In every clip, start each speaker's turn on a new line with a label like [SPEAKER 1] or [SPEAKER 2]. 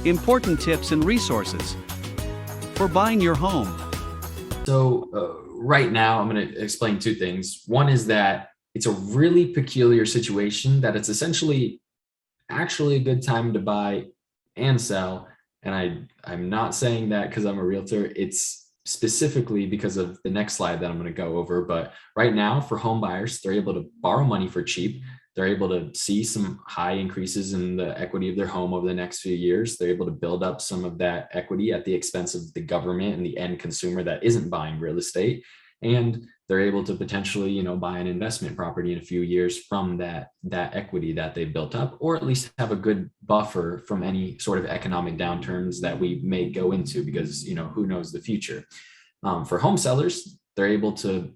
[SPEAKER 1] Important tips and resources for buying your home.
[SPEAKER 2] So right now, I'm going to explain two things. One is that it's a really peculiar situation that it's essentially actually a good time to buy and sell. And I'm not saying that because I'm a realtor. It's specifically because of the next slide that I'm going to go over. But right now, for home buyers, they're able to borrow money for cheap. They're able to see some high increases in the equity of their home over the next few years. They're able to build up some of that equity at the expense of the government and the end consumer that isn't buying real estate. And they're able to potentially, buy an investment property in a few years from that equity that they've built up, or at least have a good buffer from any sort of economic downturns that we may go into, because, who knows the future. For home sellers, they're able to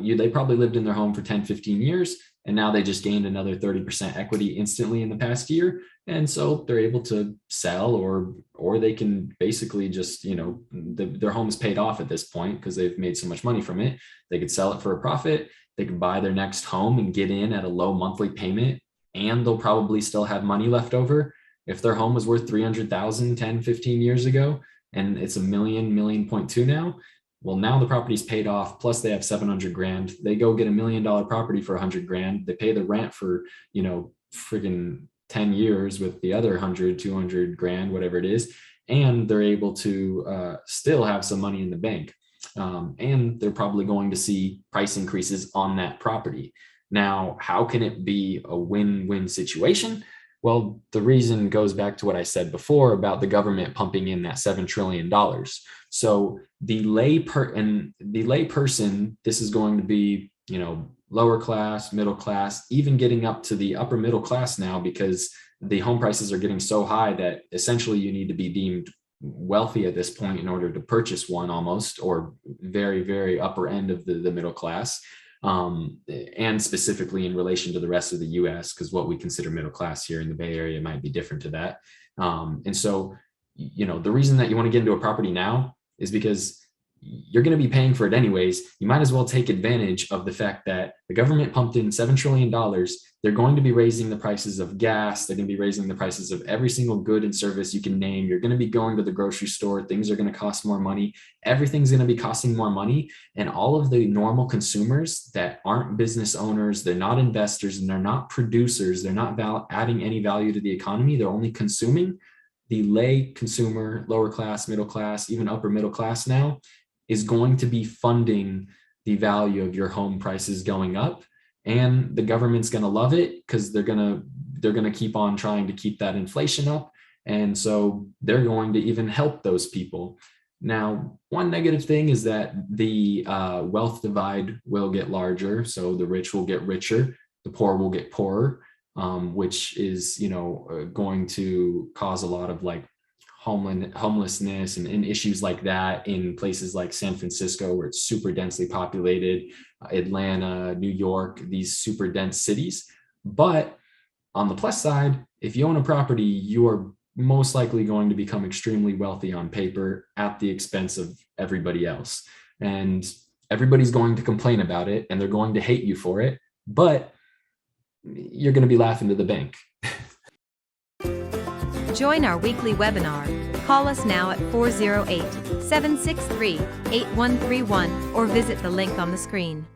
[SPEAKER 2] they probably lived in their home for 10, 15 years, and now they just gained another 30% equity instantly in the past year. And so they're able to sell, or they can basically just, their home is paid off at this point because they've made so much money from it. They could sell it for a profit. They could buy their next home and get in at a low monthly payment, and they'll probably still have money left over. If their home was worth 300,000 10, 15 years ago, and it's $1.2 million now, well, now the property's paid off, plus they have 700 grand. They go get $1 million property for 100 grand. They pay the rent for, friggin' 10 years with the other 100, 200 grand, whatever it is. And they're able to still have some money in the bank. And they're probably going to see price increases on that property. Now, how can it be a win-win situation? Well, the reason goes back to what I said before about the government pumping in that $7 trillion. So the layperson, this is going to be, lower class, middle class, even getting up to the upper middle class now, because the home prices are getting so high that essentially you need to be deemed wealthy at this point in order to purchase one, almost, or very, very upper end of the middle class. And specifically in relation to the rest of the US, because what we consider middle class here in the Bay Area might be different to that. And so, the reason that you want to get into a property now is because you're going to be paying for it anyways. You might as well take advantage of the fact that the government pumped in $7 trillion. They're going to be raising the prices of gas. They're going to be raising the prices of every single good and service you can name. You're going to be going to the grocery store. Things are going to cost more money. Everything's going to be costing more money. And all of the normal consumers that aren't business owners, they're not investors, and they're not producers. They're not adding any value to the economy. They're only consuming. The lay consumer, lower class, middle class, even upper middle class now, is going to be funding the value of your home prices going up. And the government's going to love it because they're going to keep on trying to keep that inflation up. And so they're going to even help those people. Now, one negative thing is that the wealth divide will get larger. So the rich will get richer, the poor will get poorer, which is, going to cause a lot of homelessness and issues like that in places like San Francisco, where it's super densely populated, Atlanta, New York, these super dense cities. But on the plus side, if you own a property, you are most likely going to become extremely wealthy on paper at the expense of everybody else. And everybody's going to complain about it, and they're going to hate you for it, but you're going to be laughing to the bank.
[SPEAKER 3] Join our weekly webinar. Call us now at 408-763-8131 or visit the link on the screen.